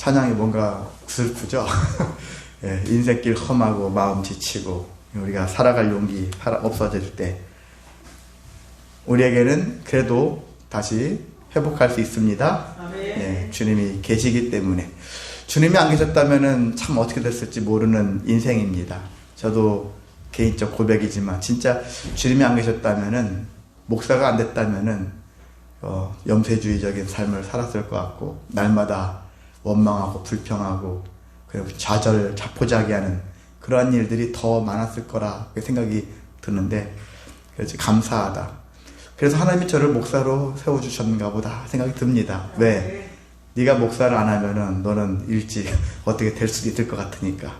찬양이 뭔가 슬프죠. 예, 인생길 험하고 마음 지치고 우리가 살아갈 용기 없어질 때 우리에게는 그래도 다시 회복할 수 있습니다. 예, 주님이 계시기 때문에. 주님이 안 계셨다면은 참 어떻게 됐을지 모르는 인생입니다. 저도 개인적 고백이지만 진짜 주님이 안 계셨다면은, 목사가 안 됐다면은 염세주의적인 삶을 살았을 것 같고, 날마다 원망하고 불평하고 그리고 좌절 자포자기하는 그러한 일들이 더 많았을 거라 생각이 드는데, 그래서 감사하다. 그래서 하나님이 저를 목사로 세워주셨는가 보다 생각이 듭니다. 왜? 네가 목사를 안 하면은 너는 일찍 어떻게 될 수도 있을 것 같으니까.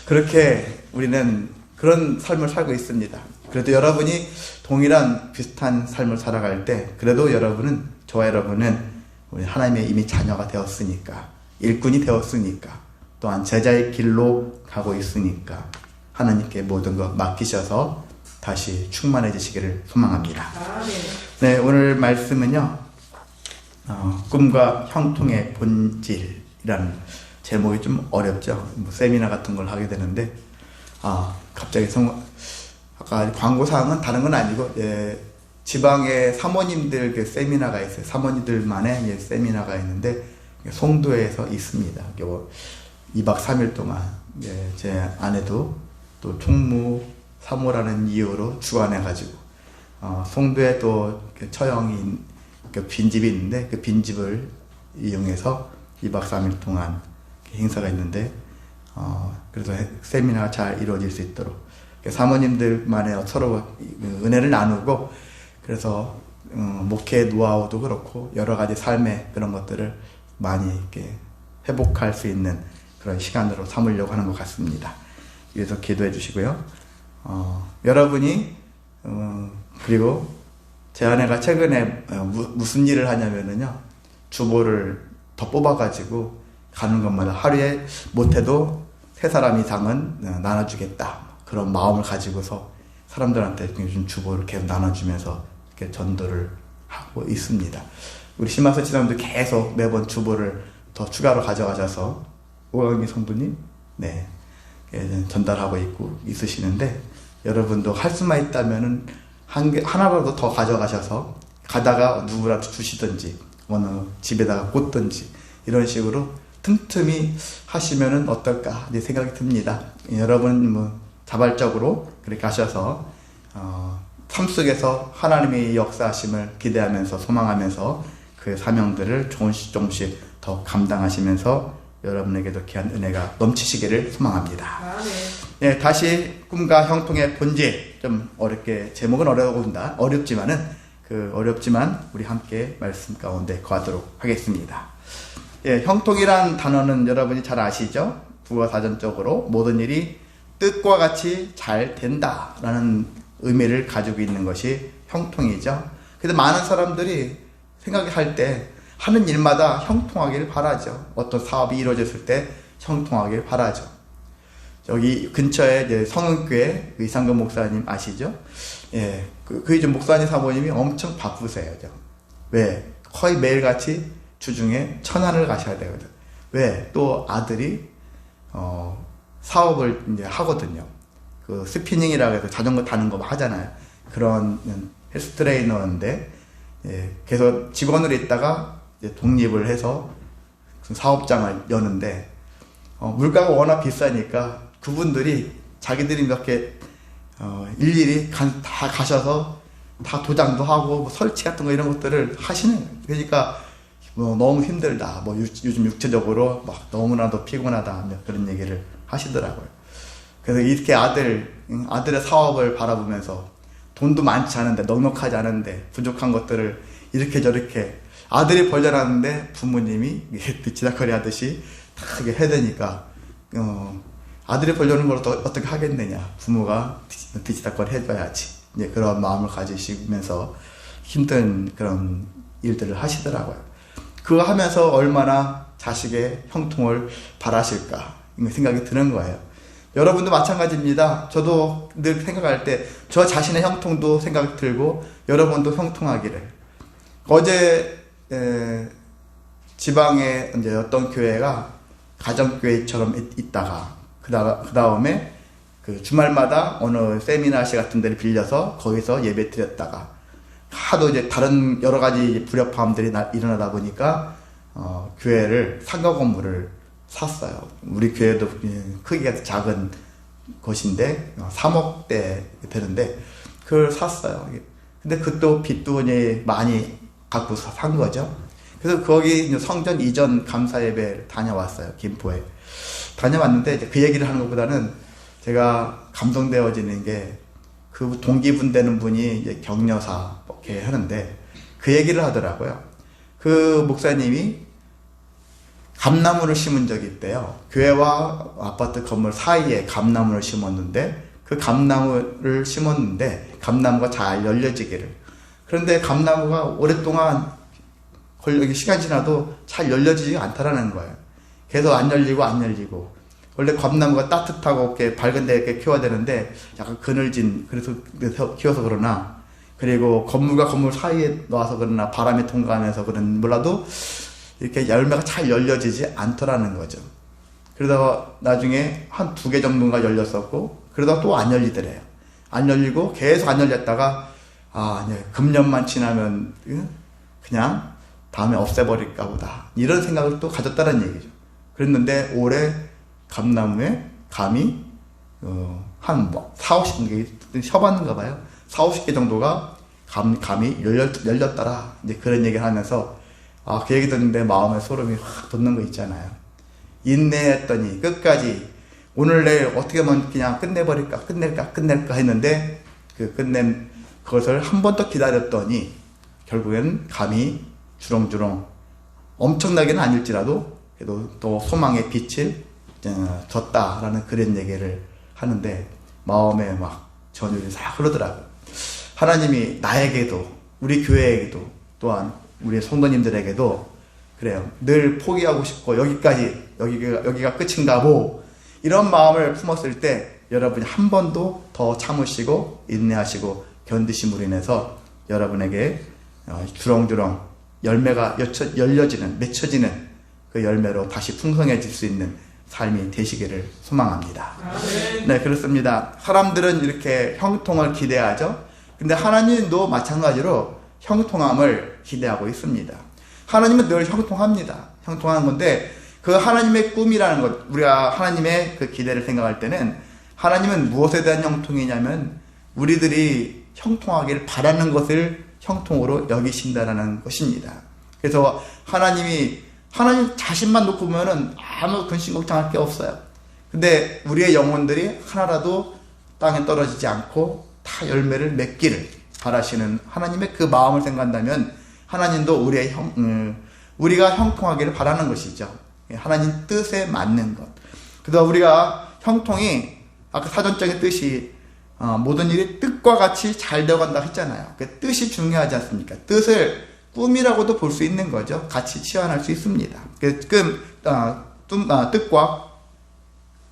그렇게 우리는 그런 삶을 살고 있습니다. 그래도 여러분이 동일한 비슷한 삶을 살아갈 때, 그래도 저와 여러분은 우리 하나님의 이미 자녀가 되었으니까, 일꾼이 되었으니까, 또한 제자의 길로 가고 있으니까 하나님께 모든 것 맡기셔서 다시 충만해지시기를 소망합니다. 네, 오늘 말씀은요, 꿈과 형통의 본질이라는 제목이 좀 어렵죠. 세미나 같은 걸 하게 되는데, 갑자기 아까 광고사항은 다른 건 아니고, 지방에 사모님들 그 세미나가 있어요. 사모님들만의 세미나가 있는데, 송도에서 있습니다. 2박 3일 동안, 제 아내도 또 총무 사모라는 이유로 주관해가지고, 송도에 또 처형인 빈집이 있는데, 그 빈집을 이용해서 2박 3일 동안 행사가 있는데, 그래서 세미나가 잘 이루어질 수 있도록 사모님들만의 서로 은혜를 나누고, 그래서 목회 노하우도 그렇고 여러 가지 삶의 그런 것들을 많이 이렇게 회복할 수 있는 그런 시간으로 삼으려고 하는 것 같습니다. 그래서 기도해 주시고요. 여러분이 그리고 제 아내가 최근에 무슨 일을 하냐면은요, 주보를 더 뽑아가지고 가는 것마다 하루에 못해도 3사람 이상은 나눠주겠다, 그런 마음을 가지고서 사람들한테 요즘 주보를 계속 나눠주면서 이렇게 전도를 하고 있습니다. 우리 심화서 지사님도 계속 매번 주보를 더 추가로 가져가셔서 오광미 성도님, 전달하고 있으시는데, 여러분도 할 수만 있다면은 하나라도 더 가져가셔서 가다가 누구라도 주시든지 어느 집에다가 꽂든지 이런 식으로 틈틈이 하시면은 어떨까 생각이 듭니다. 여러분 자발적으로 그렇게 하셔서 삶 속에서 하나님의 역사하심을 기대하면서 소망하면서 그 사명들을 조금씩 더 감당하시면서 여러분에게도 귀한 은혜가 넘치시기를 소망합니다. 네, 다시 꿈과 형통의 본질, 좀 어렵게 제목은 어렵지만 우리 함께 말씀 가운데 거하도록 하겠습니다. 예, 형통이란 단어는 여러분이 잘 아시죠? 국어사전적으로 모든 일이 뜻과 같이 잘 된다라는 의미를 가지고 있는 것이 형통이죠. 그래서 많은 사람들이 생각할 때 하는 일마다 형통하기를 바라죠. 어떤 사업이 이루어졌을 때 형통하기를 바라죠. 여기 근처에 이제 성은교회 이상근 목사님 아시죠? 예, 그 목사님 사모님이 엄청 바쁘세요. 왜? 거의 매일같이 주중에 천안을 가셔야 되거든. 왜? 또 아들이 사업을 이제 하거든요. 그 스피닝이라고 해서 자전거 타는 거 하잖아요. 그런 헬스 트레이너인데, 계속 직원으로 있다가 이제 독립을 해서 사업장을 여는데, 물가가 워낙 비싸니까 그분들이 자기들이 이렇게 일일이 다 가셔서 다 도장도 하고 설치 같은 거 이런 것들을 하시는 거예요. 그러니까 너무 힘들다, 요즘 육체적으로 막 너무나도 피곤하다, 그런 얘기를 하시더라고요. 그래서 이렇게 아들의 사업을 바라보면서 돈도 많지 않은데, 넉넉하지 않은데 부족한 것들을 이렇게 저렇게 아들이 벌려놨는데 부모님이 뒤치다거리 하듯이 다 해야 되니까, 아들이 벌려는 걸 어떻게 하겠느냐, 부모가 뒤치다거리 해줘야지, 이제 그런 마음을 가지시면서 힘든 그런 일들을 하시더라고요. 그거 하면서 얼마나 자식의 형통을 바라실까 생각이 드는 거예요. 여러분도 마찬가지입니다. 저도 늘 생각할 때 저 자신의 형통도 생각이 들고 여러분도 형통하기를. 어제 지방에 이제 어떤 교회가 가정교회처럼 있다가 그 다음에 그 주말마다 어느 세미나시 같은 데를 빌려서 거기서 예배 드렸다가 하도 이제 다른 여러 가지 불협화음들이 일어나다 보니까 교회를 상가 건물을 샀어요. 우리 교회도 크기가 작은 곳인데 3억대 되는데 그걸 샀어요. 근데 그것도 빚도 많이 갖고 산 거죠. 그래서 거기 성전 이전 감사 예배를 다녀왔어요. 김포에 다녀왔는데 이제 그 얘기를 하는 것보다는 제가 감동되어지는 게 그 동기분되는 분이 이제 격려사 이렇게 하는데 그 얘기를 하더라고요. 그 목사님이 감나무를 심은 적이 있대요. 교회와 아파트 건물 사이에 감나무를 심었는데 그 감나무를 심었는데 감나무가 잘 열려지기를. 그런데 감나무가 오랫동안 시간이 지나도 잘 열려지지 않다라는 거예요. 계속 안 열리고 원래 감나무가 따뜻하고 이렇게 밝은 데 이렇게 키워야 되는데 약간 그늘진 그래서 키워서 그러나 그리고 건물과 건물 사이에 놓아서 그러나 바람이 통과하면서 그런 몰라도 이렇게 열매가 잘 열려지지 않더라는 거죠. 그러다가 나중에 한 2개 정도가 열렸었고 그러다가 또 안 열리더래요. 안 열리고 계속 안 열렸다가 금년만 지나면 그냥 다음에 없애버릴까 보다 이런 생각을 또 가졌다는 얘기죠. 그랬는데 올해 감나무에 감이 한 40, 50개 쳐봤는가 봐요. 40, 50개 정도가 감이 열렸더라. 이제 그런 얘기를 하면서 그 얘기 듣는데 마음에 소름이 확 돋는 거 있잖아요. 인내했더니 끝까지 오늘 내일 어떻게 하면 그냥 끝낼까 했는데 끝낸 그것을 한 번 더 기다렸더니 결국엔 감이 주렁주렁 엄청나게는 아닐지라도 그래도 또 소망의 빛을 졌다라는 그런 얘기를 하는데 마음에 막 전율이 싹 흐르더라고요. 하나님이 나에게도 우리 교회에게도 또한 우리 성도님들에게도 그래요. 늘 포기하고 싶고 여기가 끝인가 보 이런 마음을 품었을 때 여러분이 한 번도 더 참으시고 인내하시고 견디심으로 인해서 여러분에게 주렁주렁 열매가 맺혀지는 그 열매로 다시 풍성해질 수 있는 삶이 되시기를 소망합니다. 네, 그렇습니다. 사람들은 이렇게 형통을 기대하죠. 근데 하나님도 마찬가지로 형통함을 기대하고 있습니다. 하나님은 늘 형통합니다. 형통하는 건데 그 하나님의 꿈이라는 것, 우리가 하나님의 그 기대를 생각할 때는 하나님은 무엇에 대한 형통이냐면 우리들이 형통하기를 바라는 것을 형통으로 여기신다라는 것입니다. 그래서 하나님 자신만 놓고 보면은 아무 근심 걱정할 게 없어요. 근데 우리의 영혼들이 하나라도 땅에 떨어지지 않고 다 열매를 맺기를 바라시는 하나님의 그 마음을 생각한다면 하나님도 우리가 형통하기를 바라는 것이죠. 하나님 뜻에 맞는 것. 그래서 우리가 형통이 아까 사전적인 뜻이 모든 일이 뜻과 같이 잘 되어간다 했잖아요. 그 뜻이 중요하지 않습니까? 뜻을 꿈이라고도 볼 수 있는 거죠. 같이 치환할 수 있습니다. 뜻과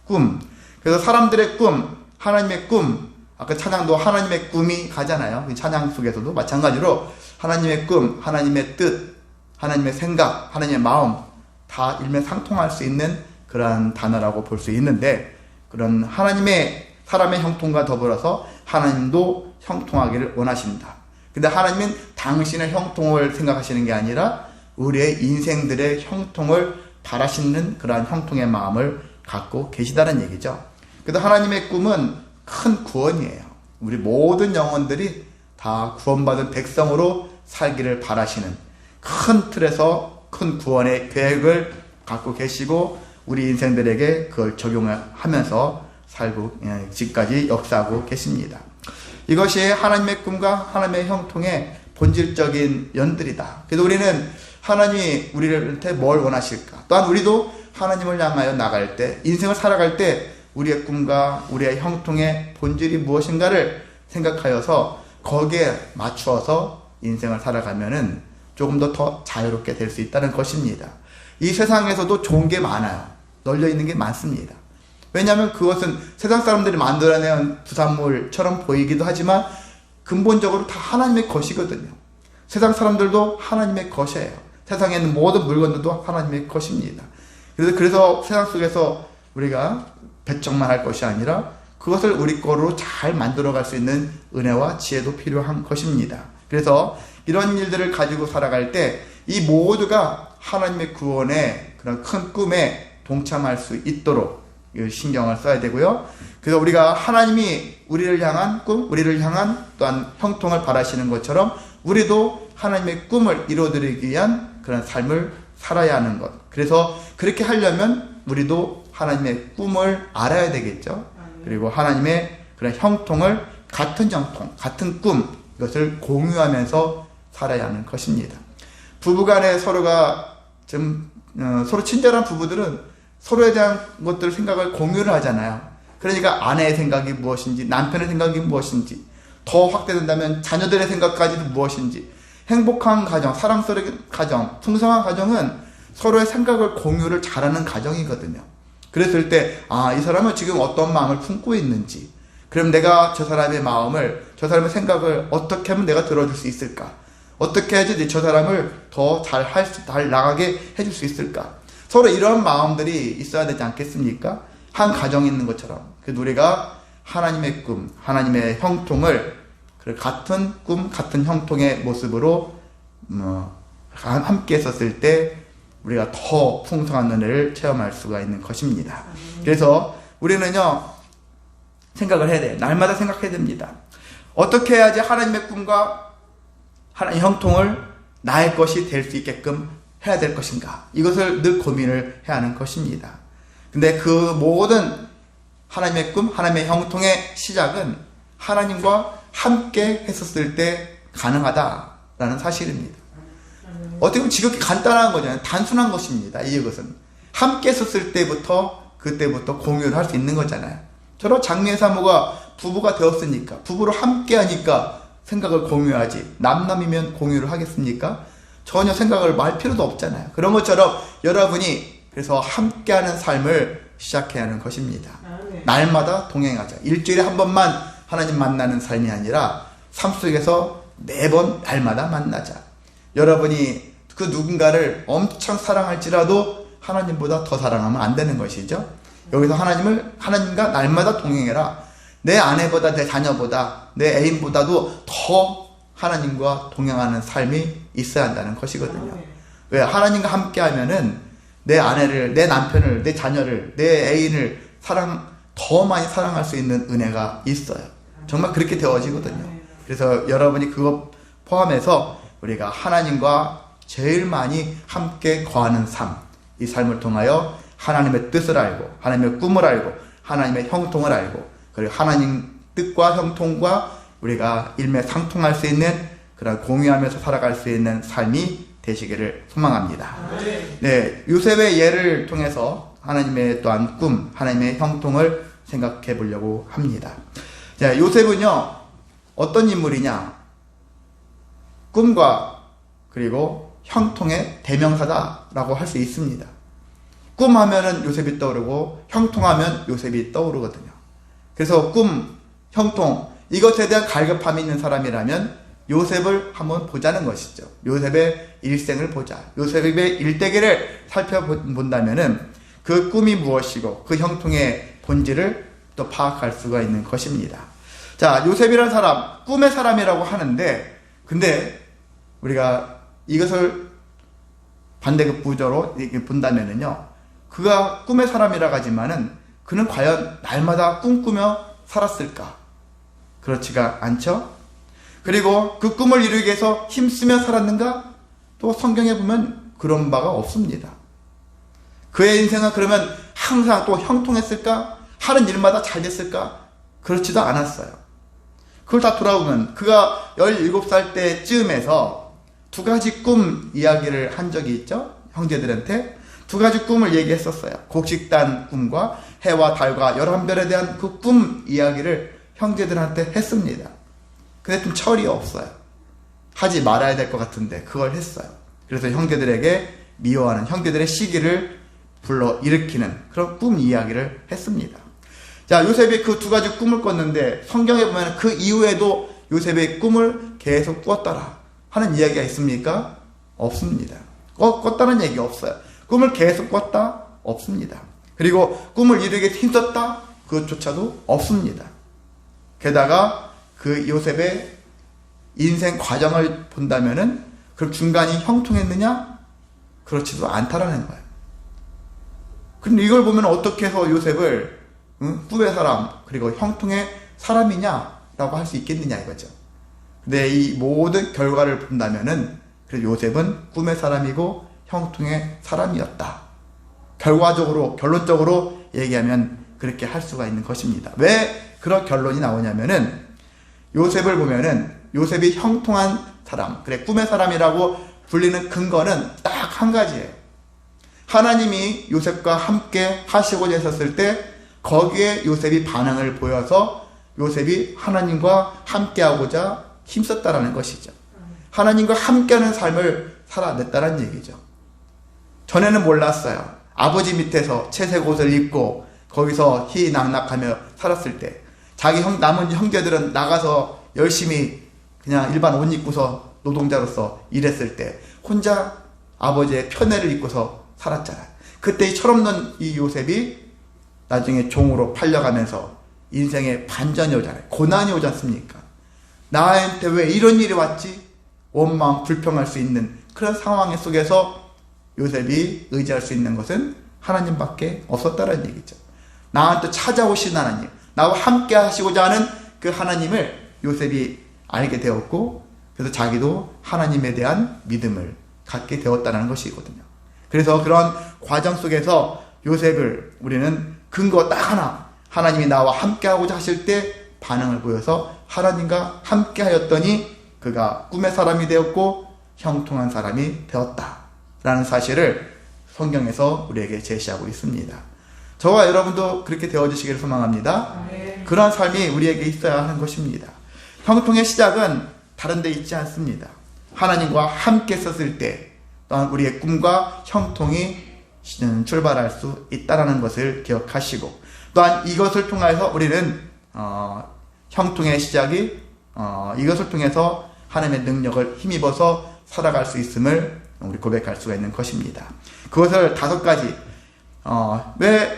꿈. 그래서 사람들의 꿈, 하나님의 꿈, 아까 찬양도 하나님의 꿈이 가잖아요. 찬양 속에서도 마찬가지로 하나님의 꿈, 하나님의 뜻, 하나님의 생각, 하나님의 마음 다 일맥상통할 수 있는 그러한 단어라고 볼 수 있는데 그런 사람의 형통과 더불어서 하나님도 형통하기를 원하십니다. 근데 하나님은 당신의 형통을 생각하시는 게 아니라 우리의 인생들의 형통을 바라시는 그러한 형통의 마음을 갖고 계시다는 얘기죠. 그래서 하나님의 꿈은 큰 구원이에요. 우리 모든 영혼들이 다 구원받은 백성으로 살기를 바라시는 큰 틀에서 큰 구원의 계획을 갖고 계시고 우리 인생들에게 그걸 적용하면서 살고 지금까지 역사하고 계십니다. 이것이 하나님의 꿈과 하나님의 형통의 본질적인 연들이다. 그래서 우리는 하나님이 우리한테 뭘 원하실까? 또한 우리도 하나님을 향하여 나갈 때, 인생을 살아갈 때 우리의 꿈과 우리의 형통의 본질이 무엇인가를 생각하여서 거기에 맞추어서 인생을 살아가면은 조금 더 자유롭게 될 수 있다는 것입니다. 이 세상에서도 좋은 게 많아요. 널려 있는 게 많습니다. 왜냐하면 그것은 세상 사람들이 만들어낸 부산물처럼 보이기도 하지만 근본적으로 다 하나님의 것이거든요. 세상 사람들도 하나님의 것이에요. 세상에 있는 모든 물건들도 하나님의 것입니다. 그래서 세상 속에서 우리가 배척만 할 것이 아니라 그것을 우리 거로 잘 만들어갈 수 있는 은혜와 지혜도 필요한 것입니다. 그래서 이런 일들을 가지고 살아갈 때 이 모두가 하나님의 구원의 그런 큰 꿈에 동참할 수 있도록 신경을 써야 되고요. 그래서 우리가 하나님이 우리를 향한 꿈, 우리를 향한 또한 형통을 바라시는 것처럼 우리도 하나님의 꿈을 이루어드리기 위한 그런 삶을 살아야 하는 것. 그래서 그렇게 하려면 우리도 하나님의 꿈을 알아야 되겠죠. 그리고 하나님의 그런 형통을 같은 형통, 같은 꿈, 이것을 공유하면서 살아야 하는 것입니다. 부부간에 서로가 서로 친절한 부부들은 서로에 대한 것들 생각을 공유를 하잖아요. 그러니까 아내의 생각이 무엇인지, 남편의 생각이 무엇인지, 더 확대된다면 자녀들의 생각까지도 무엇인지, 행복한 가정, 사랑스러운 가정, 풍성한 가정은 서로의 생각을 공유를 잘하는 가정이거든요. 그랬을 때, 이 사람은 지금 어떤 마음을 품고 있는지, 그럼 내가 저 사람의 마음을, 저 사람의 생각을 어떻게 하면 내가 들어줄 수 있을까? 어떻게 해야지 저 사람을 더 잘 나가게 해줄 수 있을까? 서로 이런 마음들이 있어야 되지 않겠습니까? 한 가정에 있는 것처럼. 그래서 우리가 하나님의 꿈, 하나님의 형통을 같은 꿈, 같은 형통의 모습으로 함께 했었을 때 우리가 더 풍성한 은혜를 체험할 수가 있는 것입니다. 그래서 우리는요, 생각을 해야 돼요. 날마다 생각해야 됩니다. 어떻게 해야지 하나님의 꿈과 하나님의 형통을 나의 것이 될 수 있게끔 해야 될 것인가? 이것을 늘 고민을 해야 하는 것입니다. 근데 그 모든 하나님의 꿈, 하나님의 형통의 시작은 하나님과 함께 했었을 때 가능하다라는 사실입니다. 어떻게 보면 지극히 간단한 거잖아요. 단순한 것입니다. 이것은 함께 했었을 때부터 그때부터 공유를 할 수 있는 거잖아요. 저런 장례 사모가 부부가 되었으니까, 부부로 함께 하니까 생각을 공유하지. 남남이면 공유를 하겠습니까? 전혀 생각을 말 필요도 없잖아요. 그런 것처럼 여러분이 그래서 함께하는 삶을 시작해야 하는 것입니다. 날마다 동행하자. 일주일에 한 번만 하나님 만나는 삶이 아니라 삶 속에서 매번 날마다 만나자. 여러분이 그 누군가를 엄청 사랑할지라도 하나님보다 더 사랑하면 안 되는 것이죠. 여기서 하나님과 날마다 동행해라. 내 아내보다, 내 자녀보다, 내 애인보다도 더 하나님과 동행하는 삶이 있어야 한다는 것이거든요. 왜? 하나님과 함께 하면은 내 아내를, 내 남편을, 내 자녀를, 내 애인을 더 많이 사랑할 수 있는 은혜가 있어요. 정말 그렇게 되어지거든요. 그래서 여러분이 그것 포함해서 우리가 하나님과 제일 많이 함께 거하는 삶, 이 삶을 통하여 하나님의 뜻을 알고, 하나님의 꿈을 알고, 하나님의 형통을 알고, 그리고 하나님 뜻과 형통과 우리가 일맥상통할 수 있는 그런 공유하면서 살아갈 수 있는 삶이 되시기를 소망합니다. 네, 요셉의 예를 통해서 하나님의 또한 꿈, 하나님의 형통을 생각해 보려고 합니다. 자, 요셉은요, 어떤 인물이냐? 꿈과 그리고 형통의 대명사다라고 할 수 있습니다. 꿈하면은 요셉이 떠오르고 형통하면 요셉이 떠오르거든요. 그래서 꿈, 형통, 이것에 대한 갈급함이 있는 사람이라면 요셉을 한번 보자는 것이죠. 요셉의 일생을 보자. 요셉의 일대기를 살펴본다면은 그 꿈이 무엇이고 그 형통의 본질을 또 파악할 수가 있는 것입니다. 자, 요셉이라는 사람, 꿈의 사람이라고 하는데, 근데 우리가 이것을 반대급부적으로 본다면은요, 그가 꿈의 사람이라고 하지만은 그는 과연 날마다 꿈꾸며 살았을까? 그렇지가 않죠? 그리고 그 꿈을 이루기 위해서 힘쓰며 살았는가? 또 성경에 보면 그런 바가 없습니다. 그의 인생은 그러면 항상 또 형통했을까? 하는 일마다 잘 됐을까? 그렇지도 않았어요. 그걸 다 돌아보면 그가 17살 때쯤에서 두 가지 꿈 이야기를 한 적이 있죠? 형제들한테 두 가지 꿈을 얘기했었어요. 곡식단 꿈과 해와 달과 11별에 대한 그 꿈 이야기를 형제들한테 했습니다. 근데 좀 철이 없어요. 하지 말아야 될 것 같은데 그걸 했어요. 그래서 형제들에게 미워하는 형제들의 시기를 불러 일으키는 그런 꿈 이야기를 했습니다. 자, 요셉이 그 두 가지 꿈을 꿨는데 성경에 보면 그 이후에도 요셉의 꿈을 계속 꾸었더라 하는 이야기가 있습니까? 없습니다. 꿨다는 얘기 없어요. 꿈을 계속 꿨다? 없습니다. 그리고 꿈을 이루기 위해 힘썼다? 그것조차도 없습니다. 게다가 그 요셉의 인생 과정을 본다면은 그럼 중간이 형통했느냐? 그렇지도 않다라는 거예요. 근데 이걸 보면 어떻게 해서 요셉을 꿈의 사람 그리고 형통의 사람이냐라고 할 수 있겠느냐 이거죠. 근데 이 모든 결과를 본다면은 그래서 요셉은 꿈의 사람이고 형통의 사람이었다. 결론적으로 얘기하면 그렇게 할 수가 있는 것입니다. 왜 그런 결론이 나오냐면은 요셉을 보면은 요셉이 형통한 사람, 그래 꿈의 사람이라고 불리는 근거는 딱 한 가지예요. 하나님이 요셉과 함께 하시고자 했었을 때 거기에 요셉이 반응을 보여서 요셉이 하나님과 함께하고자 힘썼다라는 것이죠. 하나님과 함께하는 삶을 살아냈다는 얘기죠. 전에는 몰랐어요. 아버지 밑에서 채색 옷을 입고 거기서 희낙낙하며 살았을 때 자기 남은 형제들은 나가서 열심히 그냥 일반 옷 입고서 노동자로서 일했을 때 혼자 아버지의 편애를 입고서 살았잖아요. 그때 이 철없는 이 요셉이 나중에 종으로 팔려가면서 인생에 반전이 오잖아요. 고난이 오지 않습니까? 나한테 왜 이런 일이 왔지? 원망, 불평할 수 있는 그런 상황 속에서 요셉이 의지할 수 있는 것은 하나님밖에 없었다는 얘기죠. 나한테 찾아오신 하나님, 나와 함께 하시고자 하는 그 하나님을 요셉이 알게 되었고 그래서 자기도 하나님에 대한 믿음을 갖게 되었다는 것이거든요. 그래서 그런 과정 속에서 요셉을 우리는 근거 딱 하나, 하나님이 나와 함께 하고자 하실 때 반응을 보여서 하나님과 함께 하였더니 그가 꿈의 사람이 되었고 형통한 사람이 되었다라는 사실을 성경에서 우리에게 제시하고 있습니다. 저와 여러분도 그렇게 되어주시기를 소망합니다. 그러한 삶이 우리에게 있어야 하는 것입니다. 형통의 시작은 다른 데 있지 않습니다. 하나님과 함께 썼을 때 또한 우리의 꿈과 형통이 출발할 수 있다는 것을 기억하시고 또한 이것을 통해서 우리는 형통의 시작이 이것을 통해서 하나님의 능력을 힘입어서 살아갈 수 있음을 우리 고백할 수가 있는 것입니다. 그것을 5가지 왜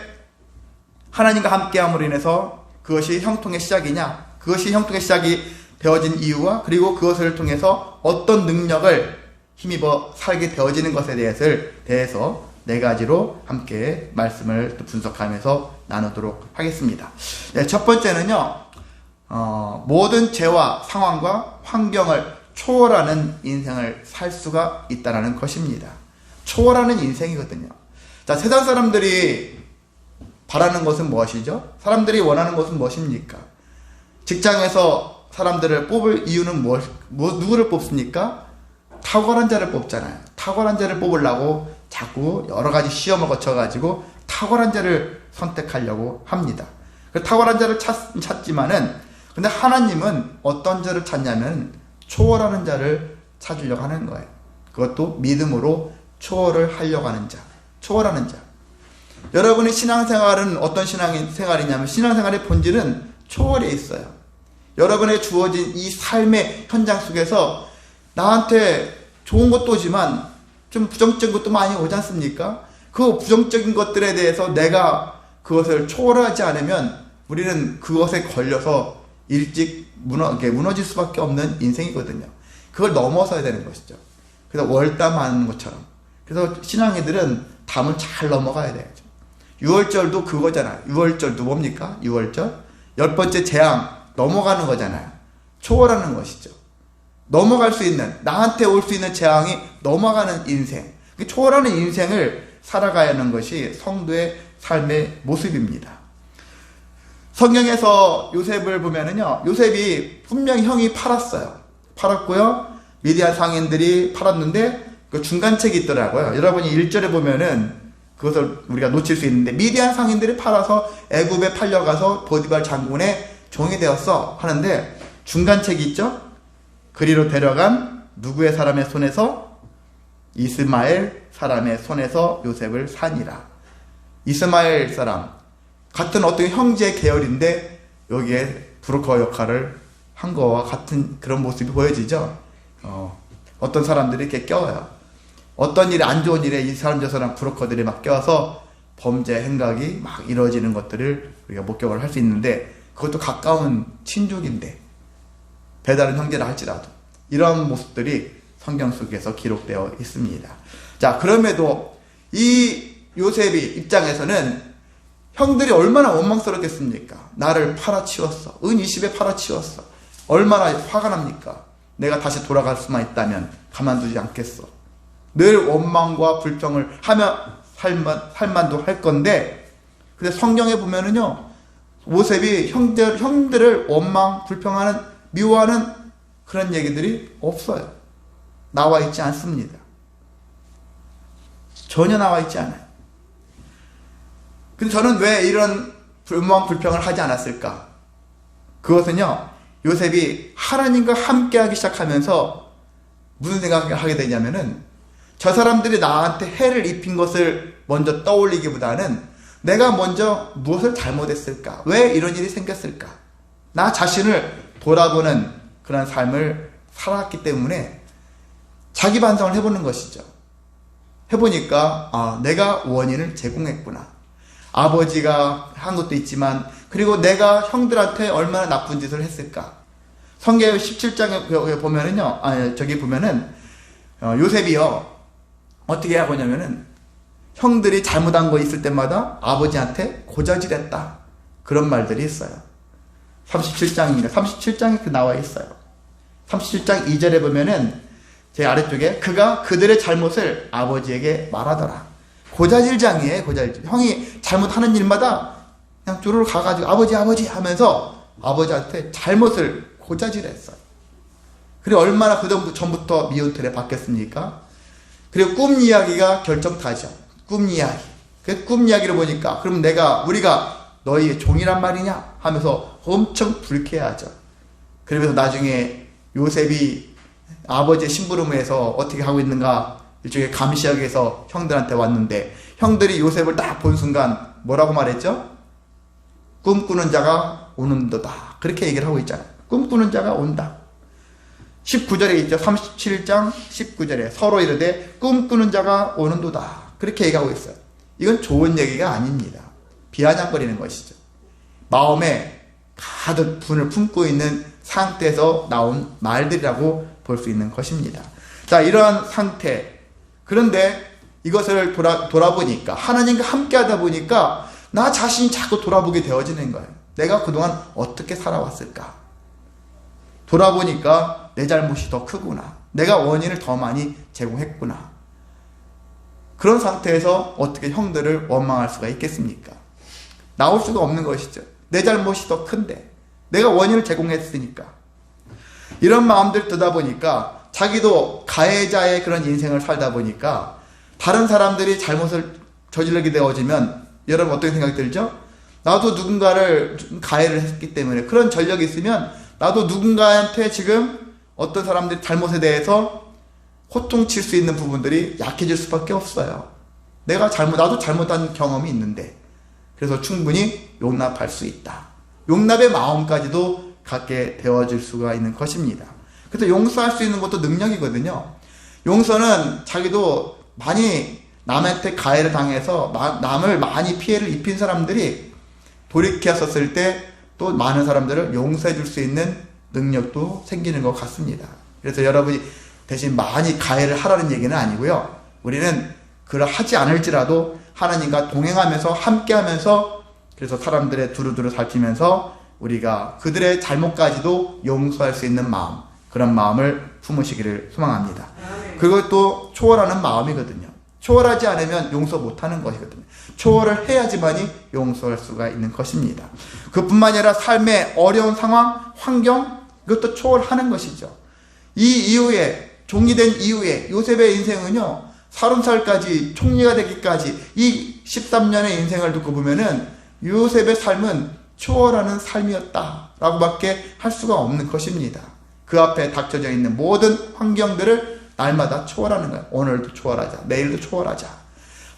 하나님과 함께함으로 인해서 그것이 형통의 시작이냐, 그것이 형통의 시작이 되어진 이유와 그리고 그것을 통해서 어떤 능력을 힘입어 살게 되어지는 것에 대해서 4가지로 함께 말씀을 분석하면서 나누도록 하겠습니다. 첫 번째는요, 모든 죄와 상황과 환경을 초월하는 인생을 살 수가 있다는 것입니다. 초월하는 인생이거든요. 자, 세상 사람들이 바라는 것은 무엇이죠? 사람들이 원하는 것은 무엇입니까? 직장에서 사람들을 뽑을 이유는 누구를 뽑습니까? 탁월한 자를 뽑잖아요. 탁월한 자를 뽑으려고 자꾸 여러 가지 시험을 거쳐가지고 탁월한 자를 선택하려고 합니다. 그 탁월한 자를 찾지만은 근데 하나님은 어떤 자를 찾냐면 초월하는 자를 찾으려고 하는 거예요. 그것도 믿음으로 초월을 하려고 하는 자, 초월하는 자. 여러분의 신앙생활은 어떤 신앙생활이냐면 신앙생활의 본질은 초월에 있어요. 여러분의 주어진 이 삶의 현장 속에서 나한테 좋은 것도 오지만 좀 부정적인 것도 많이 오지 않습니까? 그 부정적인 것들에 대해서 내가 그것을 초월하지 않으면 우리는 그것에 걸려서 일찍 무너질 수밖에 없는 인생이거든요. 그걸 넘어서야 되는 것이죠. 그래서 월담하는 것처럼. 그래서 신앙이들은 담을 잘 넘어가야 돼야죠. 6월절도 그거잖아요. 6월절도 뭡니까? 6월절 10번째 재앙 넘어가는 거잖아요. 초월하는 것이죠. 넘어갈 수 있는, 나한테 올 수 있는 재앙이 넘어가는 인생, 초월하는 인생을 살아가야 하는 것이 성도의 삶의 모습입니다. 성경에서 요셉을 보면은요, 요셉이 분명히 형이 팔았고요. 미디안 상인들이 팔았는데 그 중간책이 있더라고요. 여러분이 1절에 보면은 그것을 우리가 놓칠 수 있는데 미디안 상인들이 팔아서 애굽에 팔려가서 보디발 장군의 종이 되었어 하는데 중간책이 있죠. 그리로 데려간 누구의 사람의 손에서? 이스마엘 사람의 손에서 요셉을 사니라. 이스마엘 사람 같은 어떤 형제 계열인데 여기에 브로커 역할을 한 거와 같은 그런 모습이 보여지죠. 어떤 사람들이 이렇게 껴요. 어떤 일에 안 좋은 일에 이 사람 저 사람 브로커들이 막 껴서 범죄 행각이 막 이루어지는 것들을 우리가 목격을 할 수 있는데, 그것도 가까운 친족인데, 배다른 형제라 할지라도 이런 모습들이 성경 속에서 기록되어 있습니다. 자, 그럼에도 이 요셉의 입장에서는 형들이 얼마나 원망스럽겠습니까? 나를 팔아치웠어. 은 20에 팔아치웠어. 얼마나 화가 납니까? 내가 다시 돌아갈 수만 있다면 가만두지 않겠어. 늘 원망과 불평을 하며 살만도 할 건데, 근데 성경에 보면은요, 요셉이 형들을 원망, 불평하는, 미워하는 그런 얘기들이 없어요. 나와 있지 않습니다. 전혀 나와 있지 않아요. 근데 저는 왜 이런 원망, 불평을 하지 않았을까? 그것은요, 요셉이 하나님과 함께하기 시작하면서 무슨 생각을 하게 되냐면은, 저 사람들이 나한테 해를 입힌 것을 먼저 떠올리기보다는 내가 먼저 무엇을 잘못했을까? 왜 이런 일이 생겼을까? 나 자신을 돌아보는 그런 삶을 살았기 때문에 자기 반성을 해보는 것이죠. 해보니까 내가 원인을 제공했구나. 아버지가 한 것도 있지만, 그리고 내가 형들한테 얼마나 나쁜 짓을 했을까? 성경 17장에 보면은요, 저기 보면은 요셉이요 어떻게 하고 있냐면은, 형들이 잘못한 거 있을 때마다 아버지한테 고자질했다, 그런 말들이 있어요. 37장에 나와 있어요. 37장 2절에 보면은 제 아래쪽에 그가 그들의 잘못을 아버지에게 말하더라. 고자질장이에요. 고자질. 형이 잘못하는 일마다 그냥 쭈르르 가가지고 아버지 하면서 아버지한테 잘못을 고자질했어요. 그리고 얼마나 그 전부터 미운털에 박혔습니까? 그리고 꿈 이야기가 결정타죠. 꿈 이야기. 그 꿈 이야기를 보니까, 그럼 우리가 너희의 종이란 말이냐? 하면서 엄청 불쾌하죠. 그러면서 나중에 요셉이 아버지의 심부름에서 어떻게 하고 있는가 일종의 감시하기 위해서 형들한테 왔는데, 형들이 요셉을 딱 본 순간 뭐라고 말했죠? 꿈꾸는 자가 오는도다. 그렇게 얘기를 하고 있잖아요. 꿈꾸는 자가 온다. 19절에 있죠. 37장 19절에 서로 이르되 꿈꾸는 자가 오는도다. 그렇게 얘기하고 있어요. 이건 좋은 얘기가 아닙니다. 비아냥거리는 것이죠. 마음에 가득 분을 품고 있는 상태에서 나온 말들이라고 볼 수 있는 것입니다. 자, 이러한 상태. 그런데 이것을 돌아보니까, 하나님과 함께 하다 보니까 나 자신이 자꾸 돌아보게 되어지는 거예요. 내가 그동안 어떻게 살아왔을까? 돌아보니까 내 잘못이 더 크구나. 내가 원인을 더 많이 제공했구나. 그런 상태에서 어떻게 형들을 원망할 수가 있겠습니까? 나올 수가 없는 것이죠. 내 잘못이 더 큰데 내가 원인을 제공했으니까. 이런 마음들 듣다 보니까 자기도 가해자의 그런 인생을 살다 보니까 다른 사람들이 잘못을 저지르게 되어지면 여러분 어떻게 생각이 들죠? 나도 누군가를 가해를 했기 때문에, 그런 전력이 있으면 나도 누군가한테 지금 어떤 사람들이 잘못에 대해서 호통칠 수 있는 부분들이 약해질 수밖에 없어요. 나도 잘못한 경험이 있는데, 그래서 충분히 용납할 수 있다. 용납의 마음까지도 갖게 되어질 수가 있는 것입니다. 그래서 용서할 수 있는 것도 능력이거든요. 용서는 자기도 많이 남한테 가해를 당해서 남을 많이 피해를 입힌 사람들이 돌이켰었을 때 또 많은 사람들을 용서해 줄 수 있는 능력도 생기는 것 같습니다. 그래서 여러분이 대신 많이 가해를 하라는 얘기는 아니고요. 우리는 그러하지 않을지라도 하나님과 동행하면서 함께하면서, 그래서 사람들의 두루두루 살피면서 우리가 그들의 잘못까지도 용서할 수 있는 마음, 그런 마음을 품으시기를 소망합니다. 그것도 초월하는 마음이거든요. 초월하지 않으면 용서 못하는 것이거든요. 초월을 해야지만이 용서할 수가 있는 것입니다. 그뿐만 아니라 삶의 어려운 상황, 환경, 이것도 초월하는 것이죠. 이 이후에, 종이 된 이후에 요셉의 인생은요, 30살까지 총리가 되기까지 이 13년의 인생을 듣고 보면은 요셉의 삶은 초월하는 삶이었다라고 밖에 할 수가 없는 것입니다. 그 앞에 닥쳐져 있는 모든 환경들을 날마다 초월하는 거예요. 오늘도 초월하자, 내일도 초월하자.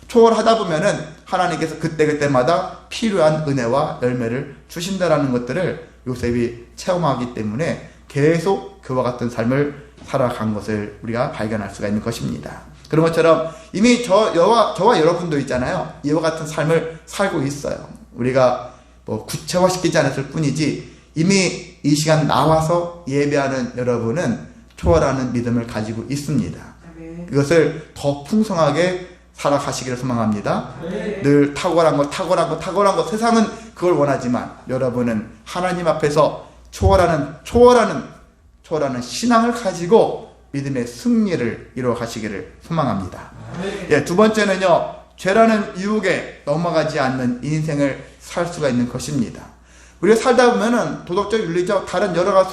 초월하다 보면은 하나님께서 그때그때마다 필요한 은혜와 열매를 주신다라는 것들을 요셉이 체험하기 때문에 계속 그와 같은 삶을 살아간 것을 우리가 발견할 수가 있는 것입니다. 그런 것처럼 이미 저와 여러분도 있잖아요. 이와 같은 삶을 살고 있어요. 우리가 뭐 구체화시키지 않았을 뿐이지 이미 이 시간 나와서 예배하는 여러분은 초월하는 믿음을 가지고 있습니다. 이것을 더 풍성하게 살아가시기를 소망합니다. 늘 탁월한 것 세상은 그걸 원하지만 여러분은 하나님 앞에서 초월하는 신앙을 가지고 믿음의 승리를 이루어 가시기를 소망합니다. 예, 두 번째는요, 죄라는 유혹에 넘어가지 않는 인생을 살 수가 있는 것입니다. 우리가 살다 보면은 도덕적, 윤리적, 다른 여러 가지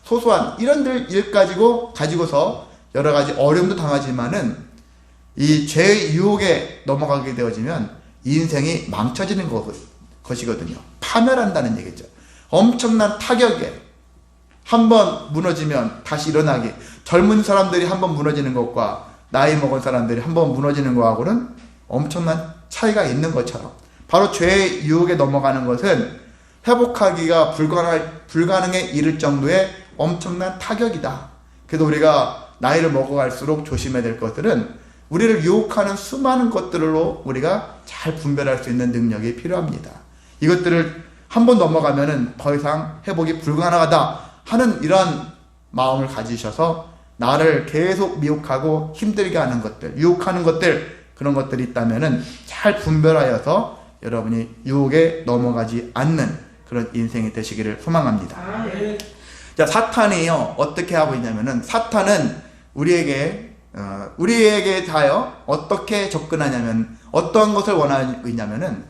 소소한 이런 일 가지고서 여러 가지 어려움도 당하지만은 이 죄의 유혹에 넘어가게 되어지면 인생이 망쳐지는 것이거든요. 파멸한다는 얘기죠. 엄청난 타격에 한번 무너지면 다시 일어나기. 젊은 사람들이 한번 무너지는 것과 나이 먹은 사람들이 한번 무너지는 것하고는 엄청난 차이가 있는 것처럼 바로 죄의 유혹에 넘어가는 것은 회복하기가 불가능에 이를 정도의 엄청난 타격이다. 그래서 우리가 나이를 먹어갈수록 조심해야 될 것들은 우리를 유혹하는 수많은 것들로 우리가 잘 분별할 수 있는 능력이 필요합니다. 이것들을 한번 넘어가면은 더 이상 회복이 불가능하다 하는 이런 마음을 가지셔서 나를 계속 미혹하고 힘들게 하는 것들, 유혹하는 것들, 그런 것들이 있다면은 잘 분별하여서 여러분이 유혹에 넘어가지 않는 그런 인생이 되시기를 소망합니다. 자, 사탄이요, 어떻게 하고 있냐면은, 사탄은 우리에게 다요, 어떻게 접근하냐면, 어떠한 것을 원하고 있냐면은,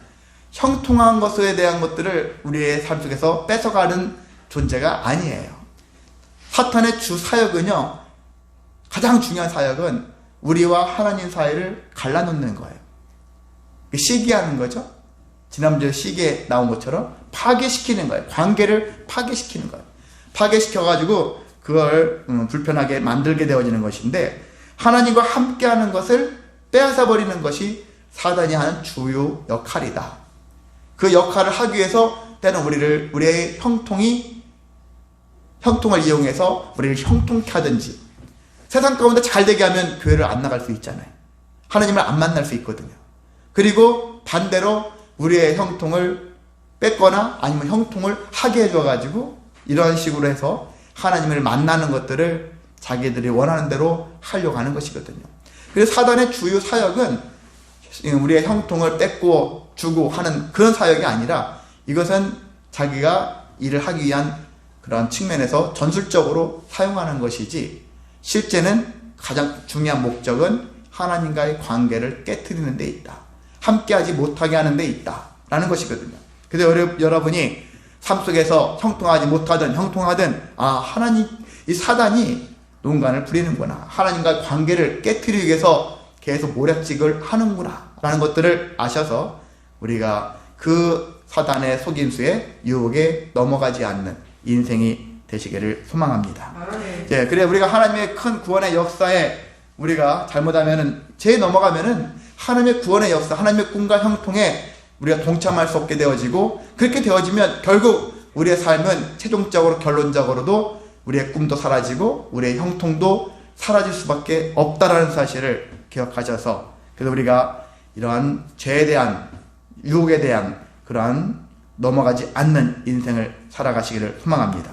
형통한 것에 대한 것들을 우리의 삶 속에서 뺏어가는 존재가 아니에요. 사탄의 주 사역은요, 가장 중요한 사역은 우리와 하나님 사이를 갈라놓는 거예요. 시기하는 거죠. 지난주에 시기에 나온 것처럼 파괴시키는 거예요. 관계를 파괴시키는 거예요. 파괴시켜가지고 그걸 불편하게 만들게 되어지는 것인데, 하나님과 함께하는 것을 빼앗아버리는 것이 사단이 하는 주요 역할이다. 그 역할을 하기 위해서 때는 우리의 형통을 이용해서 우리를 형통케 하든지, 세상 가운데 잘 되게 하면 교회를 안 나갈 수 있잖아요. 하나님을 안 만날 수 있거든요. 그리고 반대로 우리의 형통을 뺏거나 아니면 형통을 하게 해줘가지고 이런 식으로 해서 하나님을 만나는 것들을 자기들이 원하는 대로 하려고 하는 것이거든요. 그래서 사단의 주요 사역은 우리의 형통을 뺏고 주고 하는 그런 사역이 아니라, 이것은 자기가 일을 하기 위한 그런 측면에서 전술적으로 사용하는 것이지, 실제는 가장 중요한 목적은 하나님과의 관계를 깨트리는 데 있다. 함께하지 못하게 하는 데 있다. 라는 것이거든요. 그래서 여러분이 삶 속에서 형통하지 못하든 형통하든, 이 사단이 농간을 부리는구나. 하나님과의 관계를 깨트리기 위해서 계속 모략직을 하는구나. 라는 것들을 아셔서 우리가 그 사단의 속임수에 유혹에 넘어가지 않는 인생이 되시기를 소망합니다. 예, 그래 우리가 하나님의 큰 구원의 역사에 우리가 잘못하면은, 넘어가면은 하나님의 구원의 역사, 하나님의 꿈과 형통에 우리가 동참할 수 없게 되어지고, 그렇게 되어지면 결국 우리의 삶은 최종적으로 결론적으로도 우리의 꿈도 사라지고 우리의 형통도 사라질 수밖에 없다라는 사실을 기억하셔서, 그래서 우리가 이러한 죄에 대한, 유혹에 대한 그러한 넘어가지 않는 인생을 살아가시기를 소망합니다.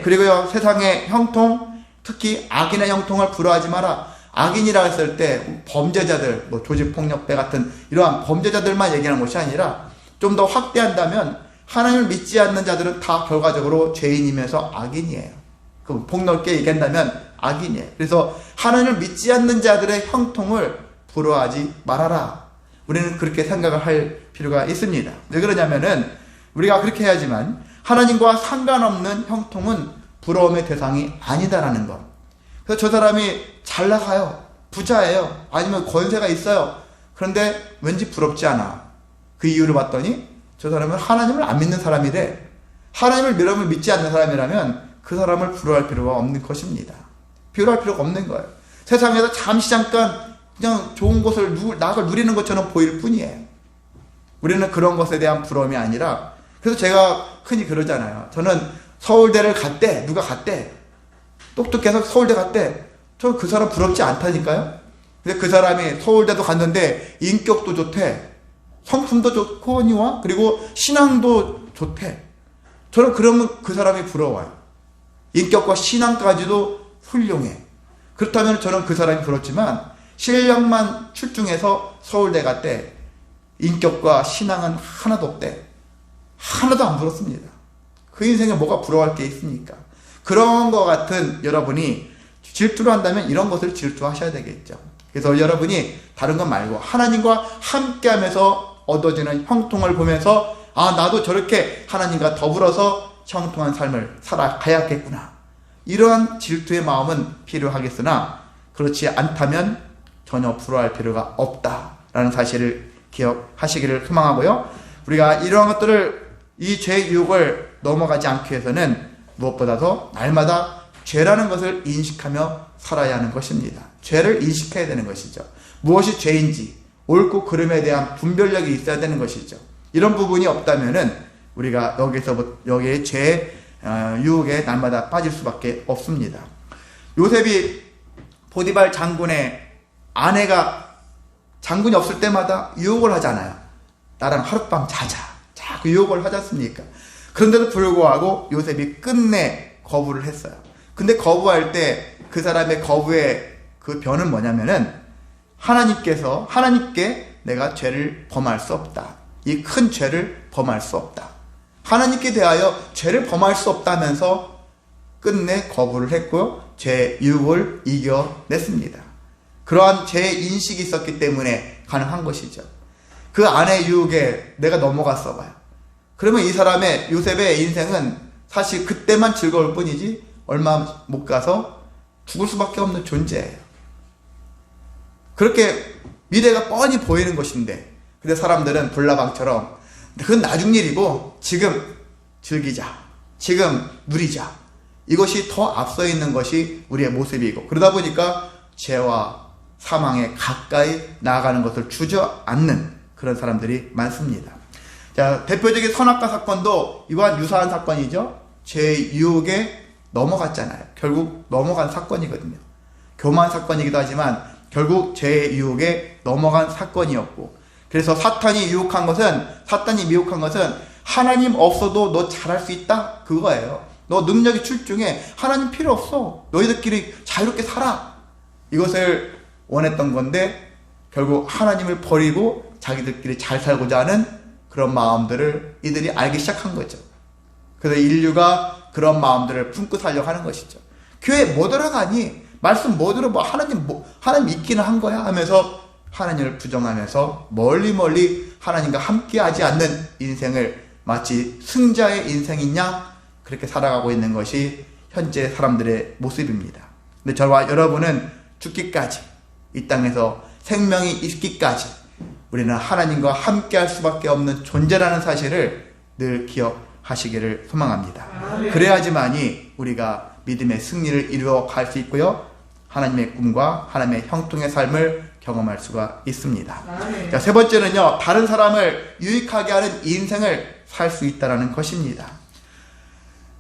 그리고요, 세상의 형통, 특히 악인의 형통을 부러워하지 마라. 악인이라 했을 때 범죄자들, 조직폭력배 같은 이러한 범죄자들만 얘기하는 것이 아니라, 좀 더 확대한다면 하나님을 믿지 않는 자들은 다 결과적으로 죄인이면서 악인이에요. 그 폭넓게 얘기한다면 악인이에요. 그래서 하나님을 믿지 않는 자들의 형통을 부러워하지 말아라. 우리는 그렇게 생각을 할 필요가 있습니다. 왜 그러냐면은, 우리가 그렇게 해야지만 하나님과 상관없는 형통은 부러움의 대상이 아니다라는 것. 그래서 저 사람이 잘 나가요, 부자예요, 아니면 권세가 있어요. 그런데 왠지 부럽지 않아. 그 이유를 봤더니 저 사람은 하나님을 안 믿는 사람이래. 하나님을 믿지 않는 사람이라면 그 사람을 부러워할 필요가 없는 것입니다. 부러워할 필요가 없는 거예요. 세상에서 잠시 잠깐 그냥 좋은 것을 낙을 누리는 것처럼 보일 뿐이에요. 우리는 그런 것에 대한 부러움이 아니라, 그래서 제가 흔히 그러잖아요. 저는 서울대를 누가 갔대, 똑똑해서 서울대 갔대. 저 그 사람 부럽지 않다니까요. 근데 그 사람이 서울대도 갔는데 인격도 좋대. 성품도 좋고니와 그리고 신앙도 좋대. 저는 그러면 그 사람이 부러워요. 인격과 신앙까지도 훌륭해. 그렇다면 저는 그 사람이 부럽지만 실력만 출중해서 서울대 갔대. 인격과 신앙은 하나도 없대. 하나도 안 부럽습니다. 그 인생에 뭐가 부러워할 게 있습니까? 그런 것 같은 여러분이 질투를 한다면 이런 것을 질투하셔야 되겠죠. 그래서 여러분이 다른 것 말고 하나님과 함께하면서 얻어지는 형통을 보면서 아, 나도 저렇게 하나님과 더불어서 형통한 삶을 살아가야겠구나. 이러한 질투의 마음은 필요하겠으나 그렇지 않다면 전혀 부러워할 필요가 없다라는 사실을 기억하시기를 소망하고요. 우리가 이러한 것들을 이 죄의 유혹을 넘어가지 않기 위해서는 무엇보다도 날마다 죄라는 것을 인식하며 살아야 하는 것입니다. 죄를 인식해야 되는 것이죠. 무엇이 죄인지 옳고 그름에 대한 분별력이 있어야 되는 것이죠. 이런 부분이 없다면은 우리가 여기에 죄의 유혹에 날마다 빠질 수밖에 없습니다. 요셉이 보디발 장군의 아내가 장군이 없을 때마다 유혹을 하잖아요. 나랑 하룻밤 자자. 자꾸 유혹을 하지 않습니까? 그런데도 불구하고 요셉이 끝내 거부를 했어요. 근데 거부할 때 그 사람의 거부의 그 변은 뭐냐면은 하나님께 내가 죄를 범할 수 없다. 이 큰 죄를 범할 수 없다. 하나님께 대하여 죄를 범할 수 없다면서 끝내 거부를 했고 죄의 유혹을 이겨냈습니다. 그러한 죄의 인식이 있었기 때문에 가능한 것이죠. 그 아내의 유혹에 내가 넘어갔어 봐요. 그러면 이 사람의 요셉의 인생은 사실 그때만 즐거울 뿐이지 얼마 못 가서 죽을 수밖에 없는 존재예요. 그렇게 미래가 뻔히 보이는 것인데 근데 사람들은 불나방처럼 그건 나중 일이고 지금 즐기자. 지금 누리자. 이것이 더 앞서 있는 것이 우리의 모습이고 그러다 보니까 죄와 사망에 가까이 나아가는 것을 주저앉는 그런 사람들이 많습니다. 자, 대표적인 선악과 사건도 이와 유사한 사건이죠. 죄의 유혹에 넘어갔잖아요. 결국 넘어간 사건이거든요. 교만 사건이기도 하지만 결국 죄의 유혹에 넘어간 사건이었고 그래서 사탄이 미혹한 것은 하나님 없어도 너 잘할 수 있다? 그거예요. 너 능력이 출중해. 하나님 필요 없어. 너희들끼리 자유롭게 살아. 이것을 원했던 건데 결국 하나님을 버리고 자기들끼리 잘 살고자 하는 그런 마음들을 이들이 알기 시작한 거죠. 그래서 인류가 그런 마음들을 품고 살려고 하는 것이죠. 교회 뭐 들어가니? 말씀 뭐 들어? 하나님 믿기는 한 거야? 하면서 하나님을 부정하면서 멀리 하나님과 함께하지 않는 인생을 마치 승자의 인생이냐? 그렇게 살아가고 있는 것이 현재 사람들의 모습입니다. 근데 저와 여러분은 죽기까지 이 땅에서 생명이 있기까지 우리는 하나님과 함께할 수밖에 없는 존재라는 사실을 늘 기억하시기를 소망합니다. 그래야지만이 우리가 믿음의 승리를 이루어 갈 수 있고요. 하나님의 꿈과 하나님의 형통의 삶을 경험할 수가 있습니다. 자, 세 번째는요. 다른 사람을 유익하게 하는 인생을 살 수 있다는 것입니다.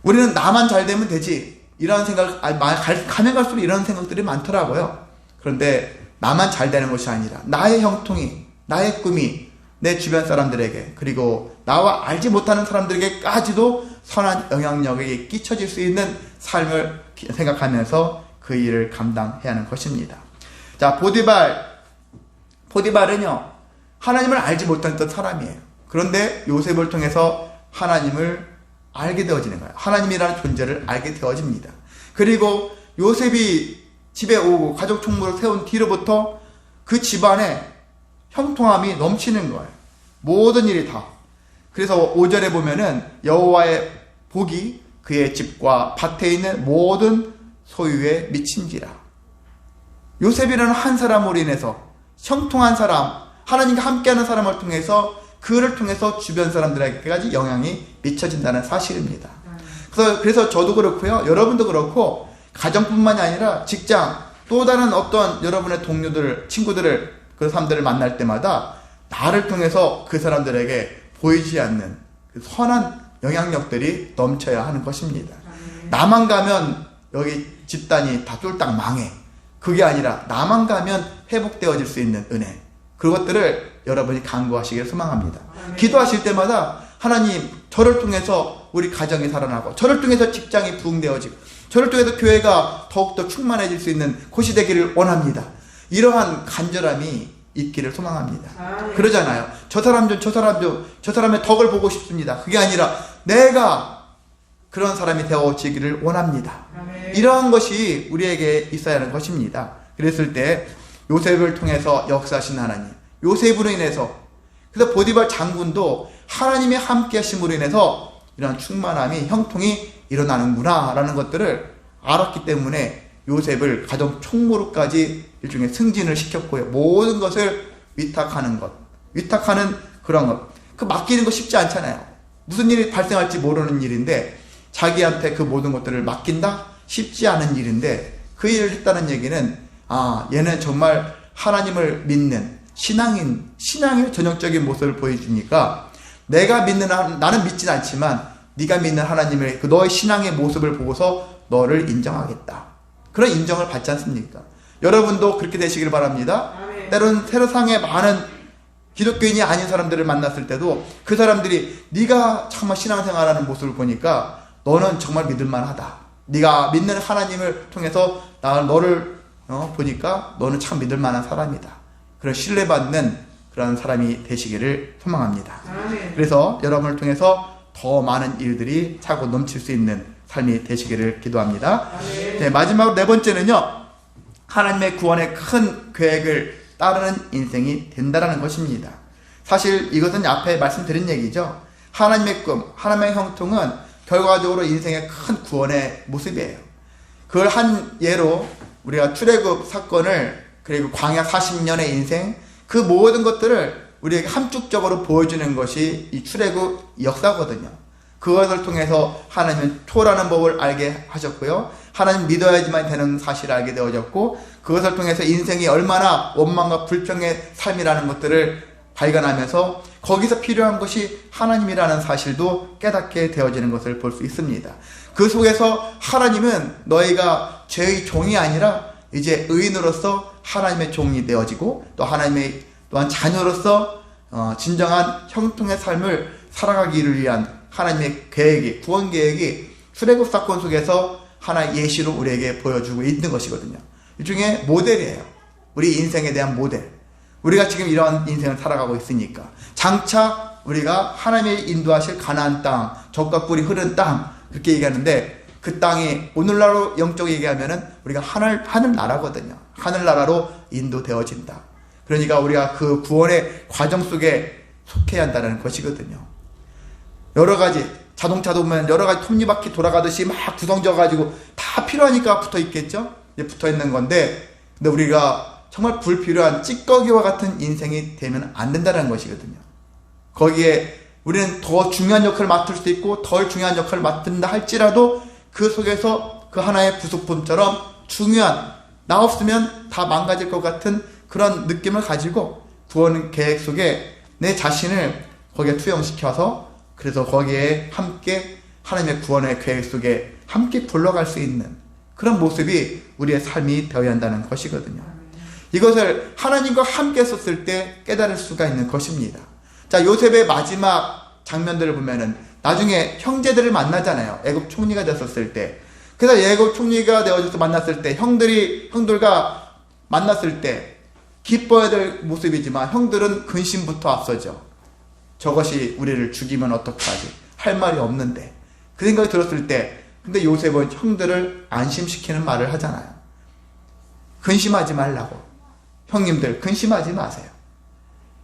우리는 나만 잘 되면 되지. 이런 생각, 가면 갈수록 이런 생각들이 많더라고요. 그런데 나만 잘 되는 것이 아니라 나의 형통이, 나의 꿈이 내 주변 사람들에게 그리고 나와 알지 못하는 사람들에게까지도 선한 영향력이 끼쳐질 수 있는 삶을 생각하면서 그 일을 감당해야 하는 것입니다. 자, 보디발은요 하나님을 알지 못했던 사람이에요. 그런데 요셉을 통해서 하나님을 알게 되어지는 거예요. 하나님이라는 존재를 알게 되어집니다. 그리고 요셉이 집에 오고 가족 총무를 세운 뒤로부터 그 집안에 형통함이 넘치는 거예요. 모든 일이 다. 그래서 5절에 보면은 여호와의 복이 그의 집과 밭에 있는 모든 소유에 미친지라. 요셉이라는 한 사람으로 인해서 형통한 사람, 하나님과 함께하는 사람을 통해서 그를 통해서 주변 사람들에게까지 영향이 미쳐진다는 사실입니다. 그래서 저도 그렇고요. 여러분도 그렇고 가정뿐만이 아니라 직장 또 다른 어떤 여러분의 동료들, 친구들을 그 사람들을 만날 때마다 나를 통해서 그 사람들에게 보이지 않는 그 선한 영향력들이 넘쳐야 하는 것입니다. 나만 가면 여기 집단이 다 쫄딱 망해. 그게 아니라 나만 가면 회복되어질 수 있는 은혜, 그것들을 여러분이 간구하시기를 소망합니다. 기도하실 때마다 하나님, 저를 통해서 우리 가정이 살아나고, 저를 통해서 직장이 부흥되어지고, 저를 통해서 교회가 더욱더 충만해질 수 있는 곳이 되기를 원합니다. 이러한 간절함이 있기를 소망합니다. 그러잖아요. 저 사람의 덕을 보고 싶습니다. 그게 아니라 내가 그런 사람이 되어지기를 원합니다. 이러한 것이 우리에게 있어야 하는 것입니다. 그랬을 때 요셉을 통해서 역사하신 하나님, 요셉으로 인해서, 그래서 보디발 장군도 하나님의 함께 하심으로 인해서 이러한 충만함이, 형통이 일어나는구나 라는 것들을 알았기 때문에 요셉을 가정 총무로까지 일종의 승진을 시켰고요. 모든 것을 위탁하는 그런 것. 그 맡기는 거 쉽지 않잖아요. 무슨 일이 발생할지 모르는 일인데 자기한테 그 모든 것들을 맡긴다? 쉽지 않은 일인데 그 일을 했다는 얘기는 얘는 정말 하나님을 믿는 신앙의 전형적인 모습을 보여주니까 내가 믿는 나는 믿진 않지만 네가 믿는 하나님의 그 너의 신앙의 모습을 보고서 너를 인정하겠다. 그런 인정을 받지 않습니까? 여러분도 그렇게 되시길 바랍니다. 때로는 세상에 많은 기독교인이 아닌 사람들을 만났을 때도 그 사람들이 네가 정말 신앙생활하는 모습을 보니까 너는 정말 믿을만하다. 네가 믿는 하나님을 통해서 너를 보니까 너는 참 믿을만한 사람이다. 그런 신뢰받는 그런 사람이 되시기를 소망합니다. 그래서 여러분을 통해서 더 많은 일들이 차고 넘칠 수 있는 삶이 되시기를 기도합니다. 네, 마지막으로 네 번째는요, 하나님의 구원의 큰 계획을 따르는 인생이 된다는 것입니다. 사실 이것은 앞에 말씀드린 얘기죠. 하나님의 꿈, 하나님의 형통은 결과적으로 인생의 큰 구원의 모습이에요. 그걸 한 예로 우리가 출애굽 사건을, 그리고 광야 40년의 인생, 그 모든 것들을 우리에게 함축적으로 보여주는 것이 이 출애굽 역사거든요. 그것을 통해서 하나님은 토라는 법을 알게 하셨고요. 하나님 믿어야지만 되는 사실을 알게 되어졌고, 그것을 통해서 인생이 얼마나 원망과 불평의 삶이라는 것들을 발견하면서 거기서 필요한 것이 하나님이라는 사실도 깨닫게 되어지는 것을 볼 수 있습니다. 그 속에서 하나님은 너희가 죄의 종이 아니라 이제 의인으로서 하나님의 종이 되어지고, 또 하나님의 또한 자녀로서 진정한 형통의 삶을 살아가기를 위한 하나님의 계획이, 구원 계획이 출애굽 사건 속에서 하나의 예시로 우리에게 보여주고 있는 것이거든요. 일종의 모델이에요. 우리 인생에 대한 모델. 우리가 지금 이러한 인생을 살아가고 있으니까 장차 우리가 하나님의 인도하실 가나안 땅, 젖과 꿀이 흐르는 땅, 그렇게 얘기하는데 그 땅이 오늘날로 영적으로 얘기하면은 우리가 하늘나라거든요. 하늘나라로 인도되어진다. 그러니까 우리가 그 구원의 과정 속에 속해야 한다는 것이거든요. 여러 가지, 자동차도 보면 여러 가지 톱니바퀴 돌아가듯이 막 구성져가지고 다 필요하니까 붙어 있겠죠? 붙어 있는 건데, 근데 우리가 정말 불필요한 찌꺼기와 같은 인생이 되면 안 된다는 것이거든요. 거기에 우리는 더 중요한 역할을 맡을 수 있고 덜 중요한 역할을 맡는다 할지라도 그 속에서 그 하나의 부속품처럼 중요한, 나 없으면 다 망가질 것 같은 그런 느낌을 가지고 구원 계획 속에 내 자신을 거기에 투영시켜서, 그래서 거기에 함께 하나님의 구원의 계획 속에 함께 불러갈 수 있는 그런 모습이 우리의 삶이 되어야 한다는 것이거든요. 이것을 하나님과 함께 썼을 때 깨달을 수가 있는 것입니다. 자, 요셉의 마지막 장면들을 보면은 나중에 형제들을 만나잖아요. 애굽 총리가 됐었을 때. 그래서 애굽 총리가 되어져서 만났을 때 형들과 만났을 때 기뻐야 될 모습이지만 형들은 근심부터 앞서죠. 저것이 우리를 죽이면 어떡하지? 할 말이 없는데. 그 생각이 들었을 때, 근데 요셉은 형들을 안심시키는 말을 하잖아요. 근심하지 말라고. 형님들 근심하지 마세요.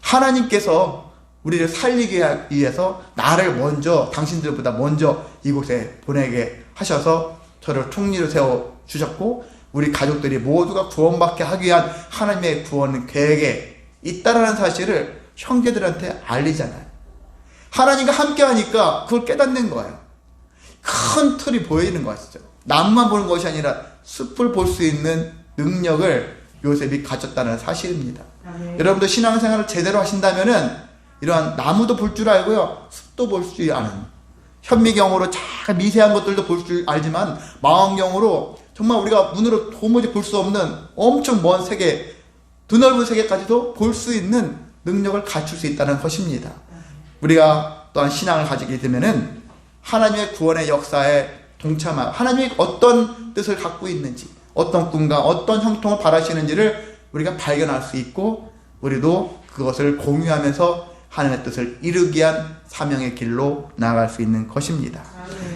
하나님께서 우리를 살리기 위해서 나를 먼저, 당신들보다 먼저 이곳에 보내게 하셔서 저를 총리로 세워주셨고, 우리 가족들이 모두가 구원받게 하기 위한 하나님의 구원 계획에 있다라는 사실을 형제들한테 알리잖아요. 하나님과 함께 하니까 그걸 깨닫는 거예요. 큰 틀이 보이는 것이죠. 나무만 보는 것이 아니라 숲을 볼 수 있는 능력을 요셉이 가졌다는 사실입니다. 여러분도 신앙생활을 제대로 하신다면은 이러한 나무도 볼 줄 알고요, 숲도 볼 줄 아는, 현미경으로 잘 미세한 것들도 볼 줄 알지만 망원경으로 정말 우리가 눈으로 도무지 볼 수 없는 엄청 먼 세계, 드넓은 세계까지도 볼 수 있는 능력을 갖출 수 있다는 것입니다. 우리가 또한 신앙을 가지게 되면은 하나님의 구원의 역사에 동참하고 하나님이 어떤 뜻을 갖고 있는지, 어떤 꿈과 어떤 형통을 바라시는지를 우리가 발견할 수 있고, 우리도 그것을 공유하면서 하나님의 뜻을 이루기 위한 사명의 길로 나아갈 수 있는 것입니다.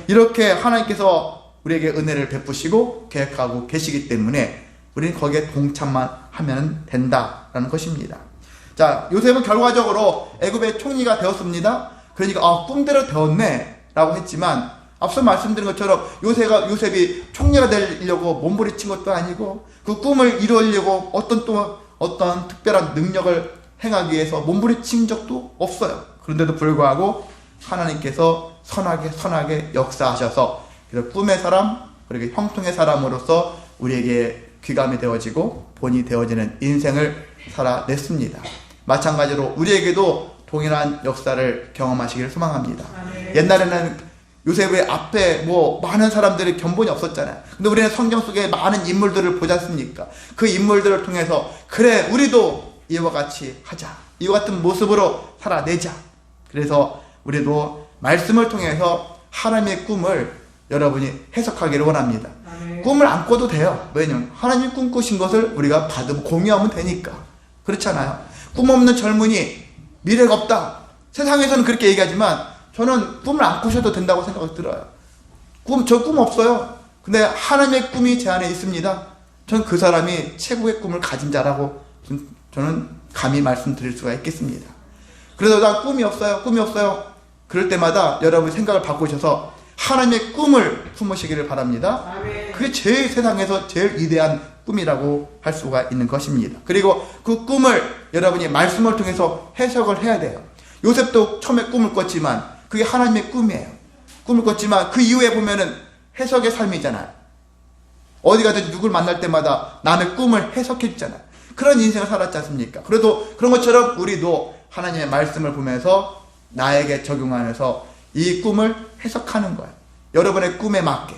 이렇게 하나님께서 우리에게 은혜를 베푸시고 계획하고 계시기 때문에 우리는 거기에 동참만 하면 된다라는 것입니다. 자, 요셉은 결과적으로 애굽의 총리가 되었습니다. 그러니까 꿈대로 되었네 라고 했지만, 앞서 말씀드린 것처럼 요셉이 총리가 되려고 몸부림친 것도 아니고, 그 꿈을 이루려고 어떤 특별한 능력을 행하기 위해서 몸부림친 적도 없어요. 그런데도 불구하고 하나님께서 선하게 역사하셔서 꿈의 사람, 그리고 형통의 사람으로서 우리에게 귀감이 되어지고 본이 되어지는 인생을 살아냈습니다. 마찬가지로 우리에게도 동일한 역사를 경험하시기를 소망합니다. 옛날에는 요셉의 앞에 많은 사람들이 견본이 없었잖아요. 근데 우리는 성경 속에 많은 인물들을 보지 않습니까? 그 인물들을 통해서 그래, 우리도 이와 같이 하자, 이와 같은 모습으로 살아내자. 그래서 우리도 말씀을 통해서 하나님의 꿈을 여러분이 해석하기를 원합니다. 꿈을 안 꿔도 돼요. 왜냐면 하나님이 꿈꾸신 것을 우리가 받으면 공유하면 되니까. 그렇잖아요. 꿈 없는 젊은이, 미래가 없다, 세상에서는 그렇게 얘기하지만 저는 꿈을 안 꾸셔도 된다고 생각이 들어요. 저 꿈 없어요. 근데 하나님의 꿈이 제 안에 있습니다. 저는 그 사람이 최고의 꿈을 가진 자라고 저는 감히 말씀드릴 수가 있겠습니다. 그래서 나 꿈이 없어요. 그럴 때마다 여러분이 생각을 바꾸셔서 하나님의 꿈을 품으시기를 바랍니다. 그게 제일 세상에서 제일 위대한 꿈이라고 할 수가 있는 것입니다. 그리고 그 꿈을 여러분이 말씀을 통해서 해석을 해야 돼요. 요셉도 처음에 꿈을 꿨지만 그게 하나님의 꿈이에요. 꿈을 꿨지만 그 이후에 보면은 해석의 삶이잖아요. 어디 가든지 누굴 만날 때마다 남의 꿈을 해석해 주잖아요. 그런 인생을 살았지 않습니까? 그래도 그런 것처럼 우리도 하나님의 말씀을 보면서 나에게 적용하면서 이 꿈을 해석하는 거예요. 여러분의 꿈에 맞게,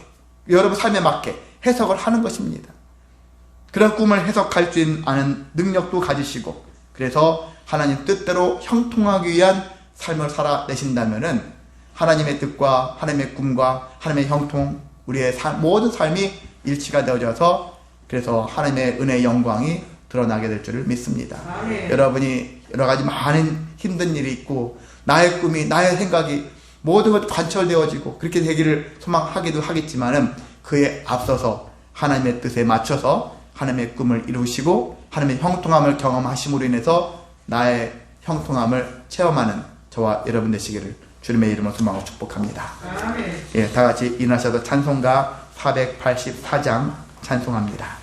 여러분 삶에 맞게 해석을 하는 것입니다. 그런 꿈을 해석할 수 있는 능력도 가지시고, 그래서 하나님 뜻대로 형통하기 위한 삶을 살아내신다면은 하나님의 뜻과 하나님의 꿈과 하나님의 형통, 우리의 모든 삶이 일치가 되어져서 그래서 하나님의 은혜의 영광이 드러나게 될 줄을 믿습니다. 여러분이 여러 가지 많은 힘든 일이 있고 나의 꿈이, 나의 생각이 모든 것이 관철되어지고 그렇게 되기를 소망하기도 하겠지만은 그에 앞서서 하나님의 뜻에 맞춰서 하나님의 꿈을 이루시고 하나님의 형통함을 경험하심으로 인해서 나의 형통함을 체험하는 저와 여러분 되시기를 주님의 이름으로 소망하고 축복합니다. 예, 다 같이 일어나셔서 찬송가 484장 찬송합니다.